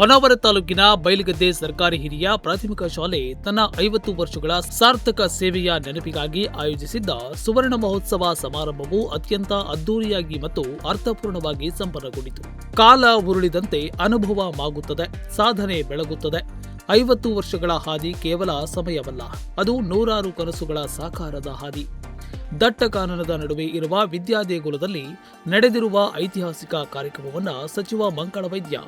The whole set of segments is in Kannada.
ಹೊನ್ನಾವರ ತಾಲೂಕಿನ ಬೈಲಗದ್ದೆ ಸರ್ಕಾರಿ ಹಿರಿಯ ಪ್ರಾಥಮಿಕ ಶಾಲೆ ತನ್ನ 50 ವರ್ಷಗಳ ಸಾರ್ಥಕ ಸೇವೆಯ ನೆನಪಿಗಾಗಿ ಆಯೋಜಿಸಿದ್ದ ಸುವರ್ಣ ಮಹೋತ್ಸವ ಸಮಾರಂಭವು ಅತ್ಯಂತ ಅದ್ದೂರಿಯಾಗಿ ಮತ್ತು ಅರ್ಥಪೂರ್ಣವಾಗಿ ಸಂಪನ್ನಗೊಂಡಿತು. ಕಾಲ ಉರುಳಿದಂತೆ ಅನುಭವ ಮಾಗುತ್ತದೆ, ಸಾಧನೆ ಬೆಳಗುತ್ತದೆ. 50 ವರ್ಷಗಳ ಹಾದಿ ಕೇವಲ ಸಮಯವಲ್ಲ, ಅದು ನೂರಾರು ಕನಸುಗಳ ಸಾಕಾರದ ಹಾದಿ. ದಟ್ಟ ಕಾನನದ ನಡುವೆ ಇರುವ ವಿದ್ಯಾದೇಗುಲದಲ್ಲಿ ನಡೆದಿರುವ ಐತಿಹಾಸಿಕ ಕಾರ್ಯಕ್ರಮವನ್ನು ಸಚಿವ ಮಂಕಾಳ ವೈದ್ಯ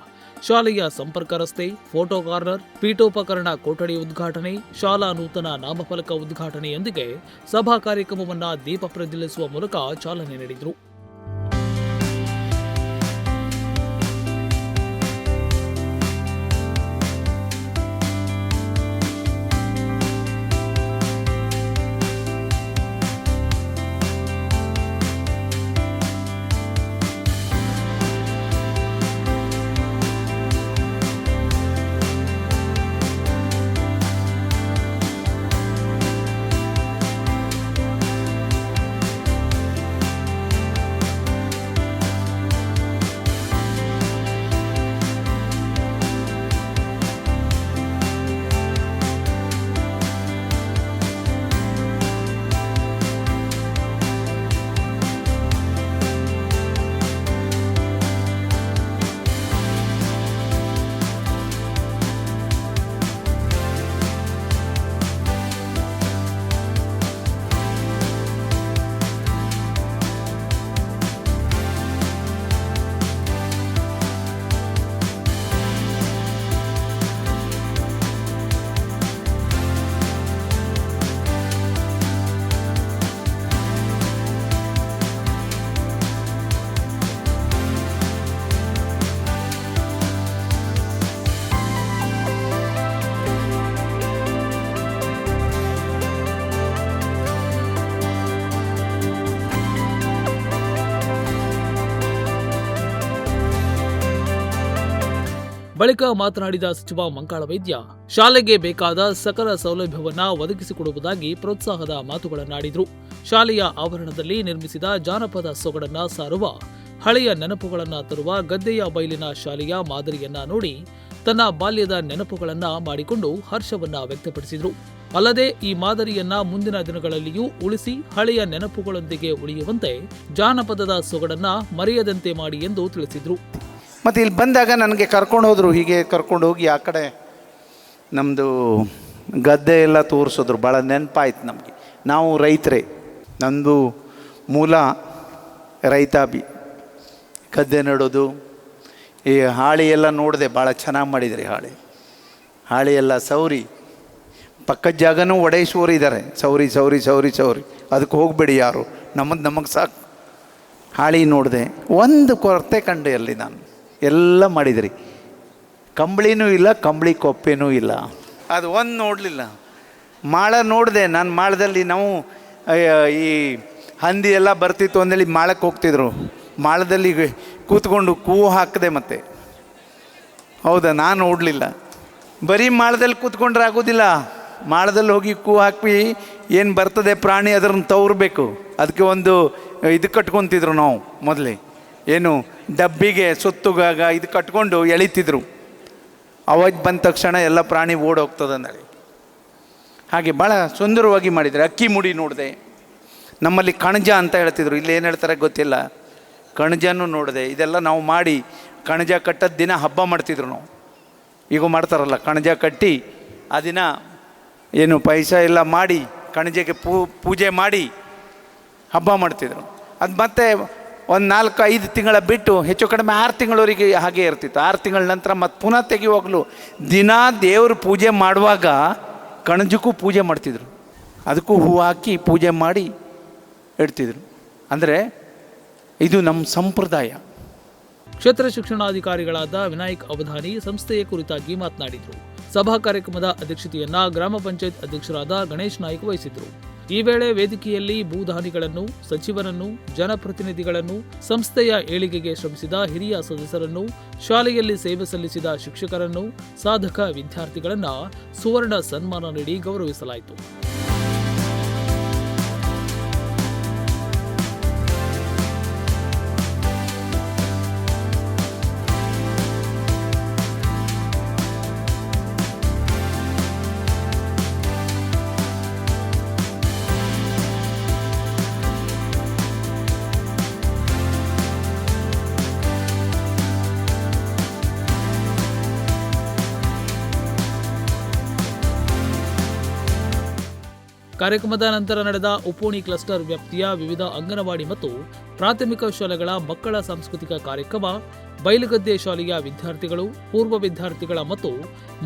ಶಾಲೆಯ ಸಂಪರ್ಕ ರಸ್ತೆ, ಫೋಟೋ ಕಾರ್ನರ್, ಪೀಠೋಪಕರಣ ಕೊಠಡಿ ಉದ್ಘಾಟನೆ, ಶಾಲಾ ನೂತನ ನಾಮಫಲಕ ಉದ್ಘಾಟನೆಯೊಂದಿಗೆ ಸಭಾ ಕಾರ್ಯಕ್ರಮವನ್ನು ದೀಪ ಪ್ರಜ್ವಲಿಸುವ ಮೂಲಕ ಚಾಲನೆ ನೀಡಿದರು. ಬಳಿಕ ಮಾತನಾಡಿದ ಸಚಿವ ಮಂಕಾಳ ವೈದ್ಯ, ಶಾಲೆಗೆ ಬೇಕಾದ ಸಕಲ ಸೌಲಭ್ಯವನ್ನ ಒದಗಿಸಿಕೊಡುವುದಾಗಿ ಪ್ರೋತ್ಸಾಹದ ಮಾತುಗಳನ್ನಾಡಿದರು. ಶಾಲೆಯ ಆವರಣದಲ್ಲಿ ನಿರ್ಮಿಸಿದ ಜಾನಪದ ಸೊಗಡನ್ನ ಸಾರುವ, ಹಳೆಯ ನೆನಪುಗಳನ್ನ ತರುವ ಗದ್ದೆಯ ಬೈಲಿನ ಶಾಲೆಯ ಮಾದರಿಯನ್ನ ನೋಡಿ ತನ್ನ ಬಾಲ್ಯದ ನೆನಪುಗಳನ್ನ ಮಾಡಿಕೊಂಡು ಹರ್ಷವನ್ನ ವ್ಯಕ್ತಪಡಿಸಿದರು. ಅಲ್ಲದೆ ಈ ಮಾದರಿಯನ್ನ ಮುಂದಿನ ದಿನಗಳಲ್ಲಿಯೂ ಉಳಿಸಿ ಹಳೆಯ ನೆನಪುಗಳೊಂದಿಗೆ ಉಳಿಯುವಂತೆ ಜಾನಪದದ ಸೊಗಡನ್ನ ಮರೆಯದಂತೆ ಮಾಡಿ ಎಂದು ತಿಳಿಸಿದರು. ಮತ್ತು ಇಲ್ಲಿ ಬಂದಾಗ ನನಗೆ ಕರ್ಕೊಂಡು ಹೋದರು. ಹೀಗೆ ಕರ್ಕೊಂಡು ಹೋಗಿ ಆ ಕಡೆ ನಮ್ಮದು ಗದ್ದೆ ಎಲ್ಲ ತೋರಿಸಿದ್ರು. ಭಾಳ ನೆನಪಾಯ್ತು ನಮಗೆ. ನಾವು ರೈತರೇ, ನಮ್ಮದು ಮೂಲ ರೈತಾಪಿ. ಗದ್ದೆ ನೆಡೋದು, ಈ ಹಾಳಿ ಎಲ್ಲ ನೋಡಿದೆ, ಭಾಳ ಚೆನ್ನಾಗಿ ಮಾಡಿದ್ರಿ. ಹಾಳಿ ಎಲ್ಲ ಸೌರಿ, ಪಕ್ಕದ ಜಾಗನೂ ಒಡೆಸುವವರು ಇದ್ದಾರೆ. ಸೌರಿ ಅದಕ್ಕೆ ಹೋಗಬೇಡಿ ಯಾರು, ನಮಗೆ ಸಾಕು. ಹಾಳಿ ನೋಡಿದೆ, ಒಂದು ಕೊರತೆ ಕಂಡೆ ಅಲ್ಲಿ ನಾನು. ಎಲ್ಲ ಮಾಡಿದ್ರಿ, ಕಂಬಳಿನೂ ಇಲ್ಲ, ಕಂಬಳಿ ಕೊಪ್ಪೆನೂ ಇಲ್ಲ. ಅದು ಒಂದು ನೋಡಲಿಲ್ಲ. ಮಾಳ ನೋಡಿದೆ ನಾನು. ಮಾಳದಲ್ಲಿ ನಾವು ಈ ಹಂದಿ ಎಲ್ಲ ಬರ್ತಿತ್ತು ಅಂದೇಳಿ ಮಾಳಕ್ಕೆ ಹೋಗ್ತಿದ್ರು. ಮಾಳದಲ್ಲಿ ಕೂತ್ಕೊಂಡು ಕೂವು ಹಾಕಿದೆ. ಮತ್ತೆ ಹೌದಾ, ನಾನು ನೋಡಲಿಲ್ಲ. ಬರೀ ಮಾಳದಲ್ಲಿ ಕೂತ್ಕೊಂಡ್ರೆ ಆಗೋದಿಲ್ಲ. ಮಾಳದಲ್ಲಿ ಹೋಗಿ ಕೂವು ಹಾಕಿ ಏನು ಬರ್ತದೆ ಪ್ರಾಣಿ ಅದನ್ನು ತವರ್ಬೇಕು. ಅದಕ್ಕೆ ಒಂದು ಇದು ಕಟ್ಕೊತಿದ್ರು ನಾವು ಮೊದಲೇ. ಏನು ಡಬ್ಬಿಗೆ ಸುತ್ತುಗಾಗ ಇದು ಕಟ್ಕೊಂಡು ಎಳಿತಿದ್ರು. ಅವಾಗ ಬಂದ ತಕ್ಷಣ ಎಲ್ಲ ಪ್ರಾಣಿ ಓಡೋಗ್ತದೆ ಅಂದೇಳಿ ಹಾಗೆ ಭಾಳ ಸುಂದರವಾಗಿ ಮಾಡಿದ್ದಾರೆ. ಅಕ್ಕಿ ಮುಡಿ ನೋಡಿದೆ. ನಮ್ಮಲ್ಲಿ ಕಣಜ ಅಂತ ಹೇಳ್ತಿದ್ರು, ಇಲ್ಲಿ ಏನು ಹೇಳ್ತಾರೆ ಗೊತ್ತಿಲ್ಲ. ಕಣಜನೂ ನೋಡಿದೆ. ಇದೆಲ್ಲ ನಾವು ಮಾಡಿ ಕಣಜ ಕಟ್ಟದ ದಿನ ಹಬ್ಬ ಮಾಡ್ತಿದ್ರು ನಾವು. ಈಗ ಮಾಡ್ತಾರಲ್ಲ, ಕಣಜ ಕಟ್ಟಿ ಆ ದಿನ ಏನು ಪೈಸಾ ಎಲ್ಲ ಮಾಡಿ ಕಣಜಕ್ಕೆ ಪೂಜೆ ಮಾಡಿ ಹಬ್ಬ ಮಾಡ್ತಿದ್ರು. ಅದು ಮತ್ತೆ ಒಂದು 4-5 ತಿಂಗಳ ಬಿಟ್ಟು ಹೆಚ್ಚು ಕಡಿಮೆ 6 ತಿಂಗಳವರೆಗೆ ಹಾಗೆ ಇರ್ತಿತ್ತು. 6 ತಿಂಗಳ ನಂತರ ಮತ್ತೆ ಪುನಃ ತೆಗೆಯುವಾಗಲೂ ದಿನ ದೇವ್ರ ಪೂಜೆ ಮಾಡುವಾಗ ಕಣಜಕ್ಕೂ ಪೂಜೆ ಮಾಡ್ತಿದ್ರು. ಅದಕ್ಕೂ ಹೂವು ಹಾಕಿ ಪೂಜೆ ಮಾಡಿ ಇಡ್ತಿದ್ರು. ಅಂದರೆ ಇದು ನಮ್ಮ ಸಂಪ್ರದಾಯ. ಕ್ಷೇತ್ರ ಶಿಕ್ಷಣಾಧಿಕಾರಿಗಳಾದ ವಿನಾಯಕ್ ಅವಧಾನಿ ಸಂಸ್ಥೆಯ ಕುರಿತಾಗಿ ಮಾತನಾಡಿದರು. ಸಭಾ ಕಾರ್ಯಕ್ರಮದ ಅಧ್ಯಕ್ಷತೆಯನ್ನ ಗ್ರಾಮ ಪಂಚಾಯತ್ ಅಧ್ಯಕ್ಷರಾದ ಗಣೇಶ್ ನಾಯ್ಕ ವಹಿಸಿದ್ರು. ಈ ವೇಳೆ ವೇದಿಕೆಯಲ್ಲಿ ಭೂದಾನಿಗಳನ್ನು, ಸಚಿವರನ್ನು, ಜನಪ್ರತಿನಿಧಿಗಳನ್ನು, ಸಂಸ್ಥೆಯ ಏಳಿಗೆಗೆ ಶ್ರಮಿಸಿದ ಹಿರಿಯ ಸದಸ್ಯರನ್ನು, ಶಾಲೆಯಲ್ಲಿ ಸೇವೆ ಸಲ್ಲಿಸಿದ ಶಿಕ್ಷಕರನ್ನು, ಸಾಧಕ ವಿದ್ಯಾರ್ಥಿಗಳನ್ನು ಸುವರ್ಣ ಸನ್ಮಾನ ನೀಡಿ ಗೌರವಿಸಲಾಯಿತು. ಕಾರ್ಯಕ್ರಮದ ನಂತರ ನಡೆದ ಉಪೋಣಿ ಕ್ಲಸ್ಟರ್ ವ್ಯಾಪ್ತಿಯ ವಿವಿಧ ಅಂಗನವಾಡಿ ಮತ್ತು ಪ್ರಾಥಮಿಕ ಶಾಲೆಗಳ ಮಕ್ಕಳ ಸಾಂಸ್ಕೃತಿಕ ಕಾರ್ಯಕ್ರಮ, ಬೈಲುಗದ್ದೆ ಶಾಲೆಯ ವಿದ್ಯಾರ್ಥಿಗಳು, ಪೂರ್ವ ವಿದ್ಯಾರ್ಥಿಗಳ ಮತ್ತು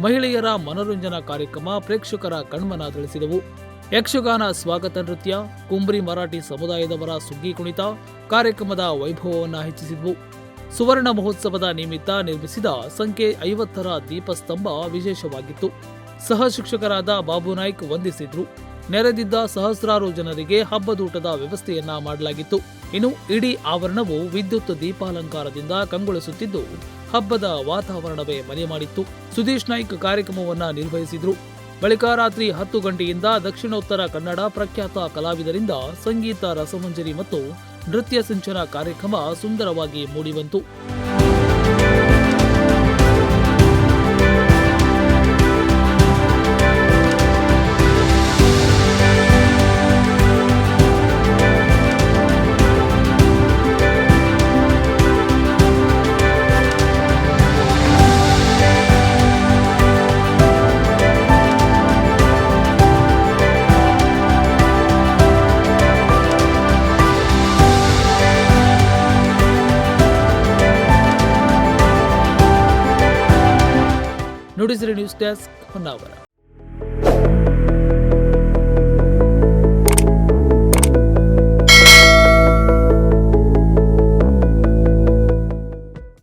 ಮಹಿಳೆಯರ ಮನೋರಂಜನಾ ಕಾರ್ಯಕ್ರಮ ಪ್ರೇಕ್ಷಕರ ಕಣ್ಮನಸೆಳೆಸಿದವು. ಯಕ್ಷಗಾನ ಸ್ವಾಗತ ನೃತ್ಯ, ಕುಂಬ್ರಿ ಮರಾಠಿ ಸಮುದಾಯದವರ ಸುಗ್ಗಿ ಕುಣಿತ ಕಾರ್ಯಕ್ರಮದ ವೈಭವವನ್ನು ಹೆಚ್ಚಿಸಿದವು. ಸುವರ್ಣ ಮಹೋತ್ಸವದ ನಿಮಿತ್ತ ನಿರ್ಮಿಸಿದ ಸಂಖ್ಯೆ 50ರ ದೀಪಸ್ತಂಭ ವಿಶೇಷವಾಗಿತ್ತು. ಸಹ ಶಿಕ್ಷಕರಾದ ಬಾಬು ನಾಯ್ಕ್ ವಂದಿಸಿದ್ರು. ನೆರೆದಿದ್ದ ಸಹಸ್ರಾರು ಜನರಿಗೆ ಹಬ್ಬದೂಟದ ವ್ಯವಸ್ಥೆಯನ್ನ ಮಾಡಲಾಗಿತ್ತು. ಇನ್ನು ಇಡೀ ಆವರಣವು ವಿದ್ಯುತ್ ದೀಪಾಲಂಕಾರದಿಂದ ಕಂಗೊಳಿಸುತ್ತಿದ್ದು ಹಬ್ಬದ ವಾತಾವರಣವೇ ಮನೆ ಮಾಡಿತ್ತು. ಸುದೀಶ್ ನಾಯ್ಕ್ ಕಾರ್ಯಕ್ರಮವನ್ನ ನಿರ್ವಹಿಸಿದ್ರು. ಬಳಿಕ ರಾತ್ರಿ 10 ಗಂಟೆಯಿಂದ ದಕ್ಷಿಣೋತ್ತರ ಕನ್ನಡ ಪ್ರಖ್ಯಾತ ಕಲಾವಿದರಿಂದ ಸಂಗೀತ ರಸಮಂಜರಿ ಮತ್ತು ನೃತ್ಯ ಸಿಂಚನ ಕಾರ್ಯಕ್ರಮ ಸುಂದರವಾಗಿ ಮೂಡಿಬಂತು. Nudisiri news desk, Honnavar.